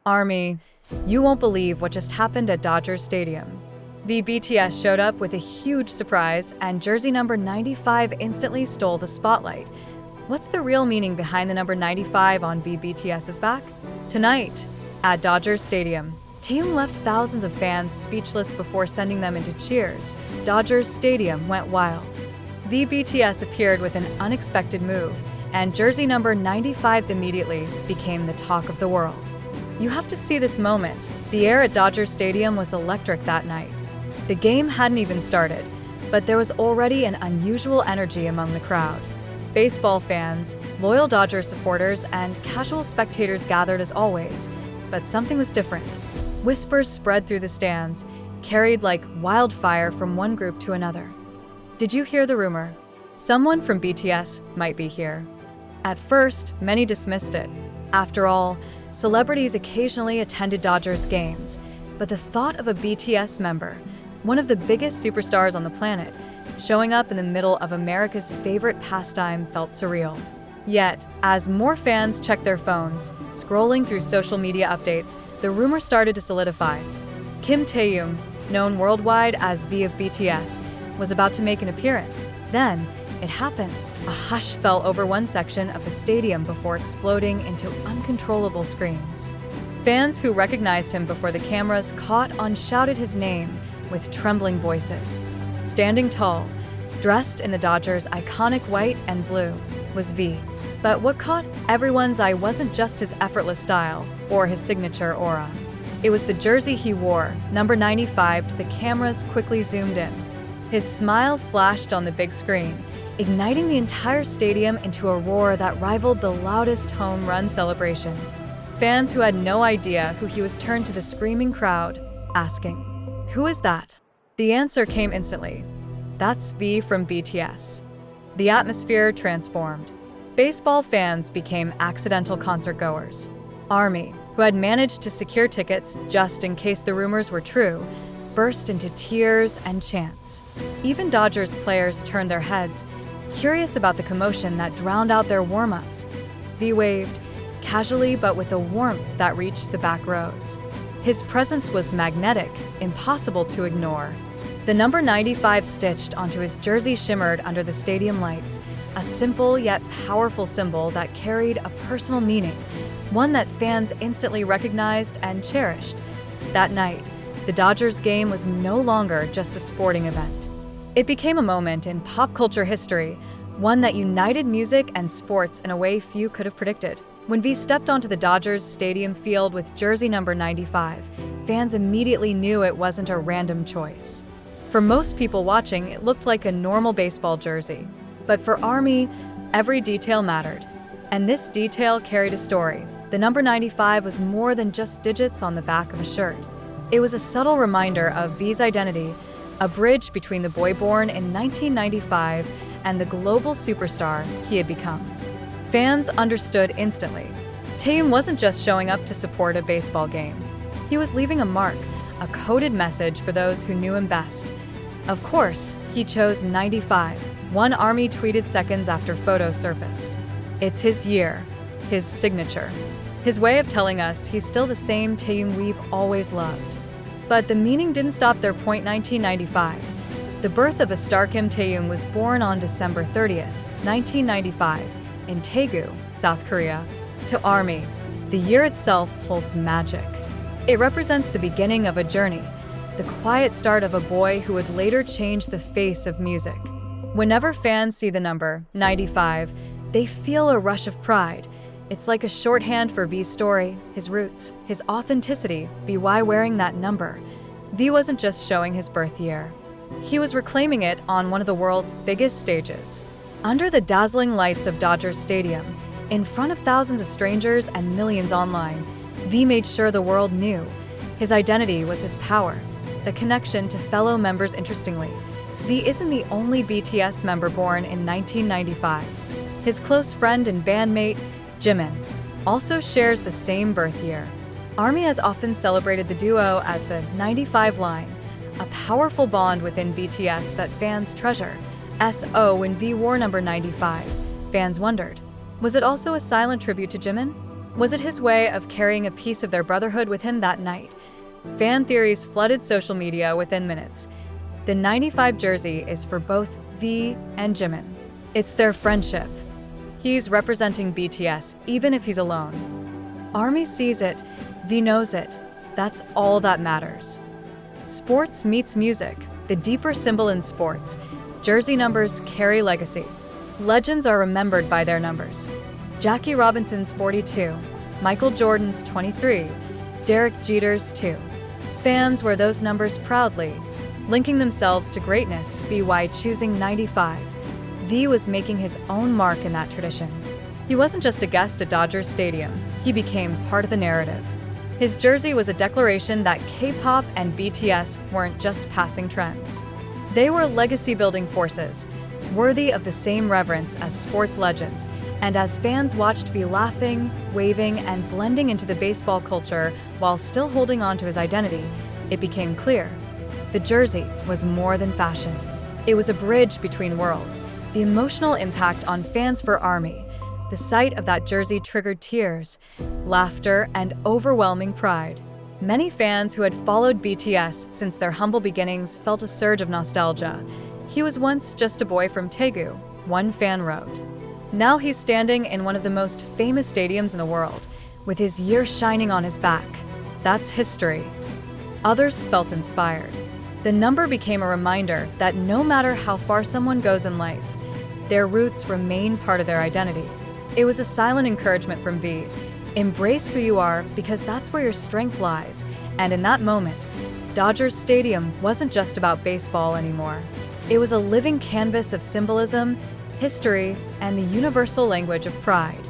Army, you won't believe what just happened at Dodger Stadium. The BTS showed up with a huge surprise, and jersey number 95 instantly stole the spotlight. What's the real meaning behind the number 95 on BTS's back? Tonight, at Dodger Stadium, taehyung left thousands of fans speechless before sending them into cheers. Dodgers Stadium went wild. The BTS appeared with an unexpected move, and jersey number 95 immediately became the talk of the world. You have to see this moment. The air at Dodger Stadium was electric that night. The game hadn't even started, but there was already an unusual energy among the crowd. Baseball fans, loyal Dodgers supporters, and casual spectators gathered as always, but something was different. Whispers spread through the stands, carried like wildfire from one group to another. Did you hear the rumor? Someone from BTS might be here. At first, many dismissed it. After all, celebrities occasionally attended Dodgers games, but the thought of a BTS member, one of the biggest superstars on the planet, showing up in the middle of America's favorite pastime felt surreal. Yet, as more fans checked their phones, scrolling through social media updates, the rumor started to solidify. Kim Taehyung, known worldwide as V of BTS, was about to make an appearance. Then, it happened. A hush fell over one section of the stadium before exploding into uncontrollable screams. Fans who recognized him before the cameras caught on shouted his name with trembling voices. Standing tall, dressed in the Dodgers' iconic white and blue, was V. But what caught everyone's eye wasn't just his effortless style or his signature aura. It was the jersey he wore, number 95. The cameras quickly zoomed in. His smile flashed on the big screen, igniting the entire stadium into a roar that rivaled the loudest home run celebration. Fans who had no idea who he was turned to the screaming crowd, asking, "Who is that?" The answer came instantly. That's V from BTS. The atmosphere transformed. Baseball fans became accidental concert-goers. Army, who had managed to secure tickets just in case the rumors were true, burst into tears and chants. Even Dodgers players turned their heads, curious about the commotion that drowned out their warm-ups. V waved, casually but with a warmth that reached the back rows. His presence was magnetic, impossible to ignore. The number 95 stitched onto his jersey shimmered under the stadium lights, a simple yet powerful symbol that carried a personal meaning, one that fans instantly recognized and cherished. That night, the Dodgers game was no longer just a sporting event. It became a moment in pop culture history, one that united music and sports in a way few could have predicted. When V stepped onto the Dodgers Stadium field with jersey number 95, fans immediately knew it wasn't a random choice. For most people watching, it looked like a normal baseball jersey. But for Army, every detail mattered. And this detail carried a story. The number 95 was more than just digits on the back of a shirt. It was a subtle reminder of V's identity, a bridge between the boy born in 1995 and the global superstar he had become. Fans understood instantly. Taehyung wasn't just showing up to support a baseball game. He was leaving a mark, a coded message for those who knew him best. Of course, he chose 95. One Army tweeted seconds after photos surfaced. It's his year, his signature. His way of telling us he's still the same Taehyung we've always loved. But the meaning didn't stop there. 1995. The birth of a star. Kim Taehyung was born on December 30th, 1995, in Daegu, South Korea. To Army, the year itself holds magic. It represents the beginning of a journey, the quiet start of a boy who would later change the face of music. Whenever fans see the number 95, they feel a rush of pride. It's like a shorthand for V's story, his roots, his authenticity. Why wearing that number? V wasn't just showing his birth year. He was reclaiming it on one of the world's biggest stages. Under the dazzling lights of Dodger Stadium, in front of thousands of strangers and millions online, V made sure the world knew. His identity was his power, the connection to fellow members. Interestingly, V isn't the only BTS member born in 1995. His close friend and bandmate, Jimin, also shares the same birth year. Army has often celebrated the duo as the 95 line, a powerful bond within BTS that fans treasure. When V wore number 95, fans wondered, was it also a silent tribute to Jimin? Was it his way of carrying a piece of their brotherhood with him that night? Fan theories flooded social media within minutes. The 95 jersey is for both V and Jimin. It's their friendship. He's representing BTS, even if he's alone. ARMY sees it, V knows it. That's all that matters. Sports meets music, the deeper symbol in sports. Jersey numbers carry legacy. Legends are remembered by their numbers. Jackie Robinson's 42, Michael Jordan's 23, Derek Jeter's 2. Fans wear those numbers proudly, linking themselves to greatness by choosing 95. V was making his own mark in that tradition. He wasn't just a guest at Dodgers Stadium, he became part of the narrative. His jersey was a declaration that K-pop and BTS weren't just passing trends. They were legacy-building forces, worthy of the same reverence as sports legends, and as fans watched V laughing, waving, and blending into the baseball culture while still holding on to his identity, it became clear. The jersey was more than fashion. It was a bridge between worlds. The emotional impact on fans for ARMY. The sight of that jersey triggered tears, laughter, and overwhelming pride. Many fans who had followed BTS since their humble beginnings felt a surge of nostalgia. He was once just a boy from Daegu, one fan wrote. Now he's standing in one of the most famous stadiums in the world, with his year shining on his back. That's history. Others felt inspired. The number became a reminder that no matter how far someone goes in life, their roots remain part of their identity. It was a silent encouragement from V. Embrace who you are because that's where your strength lies. And in that moment, Dodgers Stadium wasn't just about baseball anymore. It was a living canvas of symbolism, history, and the universal language of pride.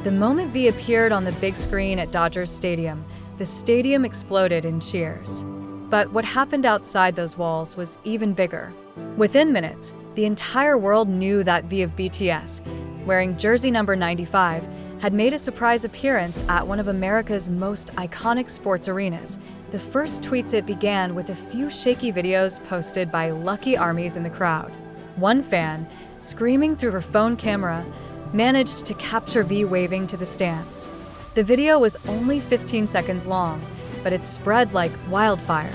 The moment V appeared on the big screen at Dodgers Stadium, the stadium exploded in cheers. But what happened outside those walls was even bigger. Within minutes, the entire world knew that V of BTS, wearing jersey number 95, had made a surprise appearance at one of America's most iconic sports arenas. The first tweets it began with a few shaky videos posted by lucky ARMYs in the crowd. One fan, screaming through her phone camera, managed to capture V waving to the stands. The video was only 15 seconds long, but it spread like wildfire.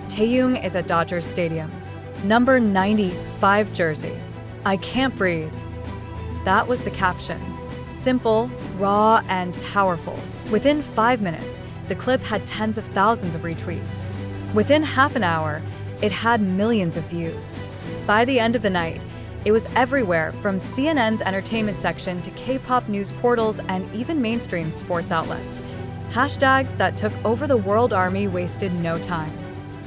Taehyung is at Dodgers Stadium. Number 95 jersey. I can't breathe. That was the caption. Simple, raw, and powerful. Within 5 minutes, the clip had tens of thousands of retweets. Within half an hour, it had millions of views. By the end of the night, it was everywhere from CNN's entertainment section to K-pop news portals and even mainstream sports outlets. Hashtags that took over the world ARMY wasted no time.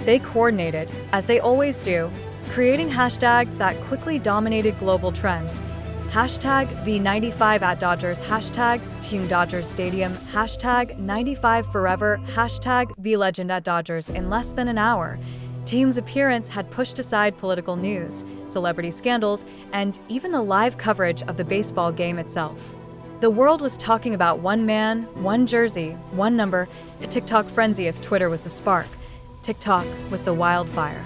They coordinated, as they always do, creating hashtags that quickly dominated global trends. Hashtag V95 at Dodgers, hashtag Team Dodgers Stadium, hashtag 95 forever, hashtag VLegend at Dodgers. In less than an hour, Taehyung's appearance had pushed aside political news, celebrity scandals, and even the live coverage of the baseball game itself. The world was talking about one man, one jersey, one number, a TikTok frenzy if Twitter was the spark. TikTok was the wildfire.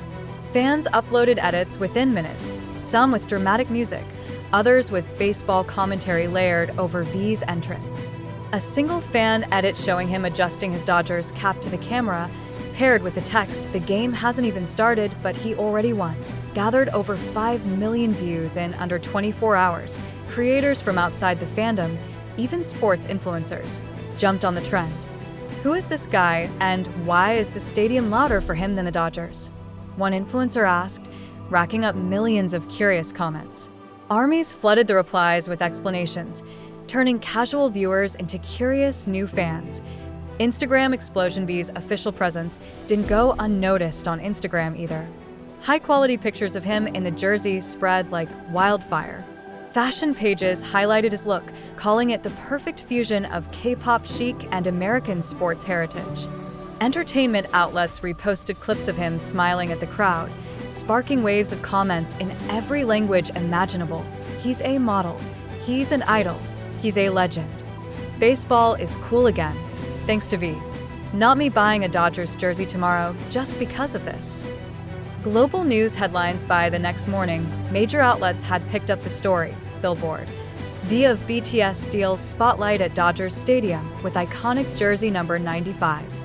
Fans uploaded edits within minutes, some with dramatic music, others with baseball commentary layered over V's entrance. A single fan edit showing him adjusting his Dodgers cap to the camera, paired with the text, "The game hasn't even started, but he already won," gathered over 5 million views in under 24 hours. Creators from outside the fandom, even sports influencers, jumped on the trend. Who is this guy, and why is the stadium louder for him than the Dodgers? One influencer asked, racking up millions of curious comments. ARMYs flooded the replies with explanations, turning casual viewers into curious new fans. Instagram Explosion V's official presence didn't go unnoticed on Instagram either. High-quality pictures of him in the jersey spread like wildfire. Fashion pages highlighted his look, calling it the perfect fusion of K-pop chic and American sports heritage. Entertainment outlets reposted clips of him smiling at the crowd, sparking waves of comments in every language imaginable. He's a model. He's an idol. He's a legend. Baseball is cool again, thanks to V. Not me buying a Dodgers jersey tomorrow just because of this. Global news headlines by the next morning, major outlets had picked up the story. Billboard. V of BTS steals spotlight at Dodgers Stadium with iconic jersey number 95.